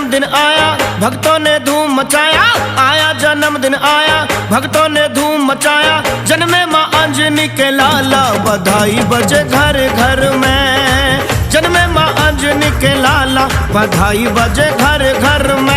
जन्मदिन आया, भक्तों ने धूम मचाया। आया जन्मदिन आया, भक्तों ने धूम मचाया। जन्मे माँ अंजनी के लाला, बधाई बजे घर घर में। जन्मे माँ अंजनी के लाला, बधाई बजे घर घर में।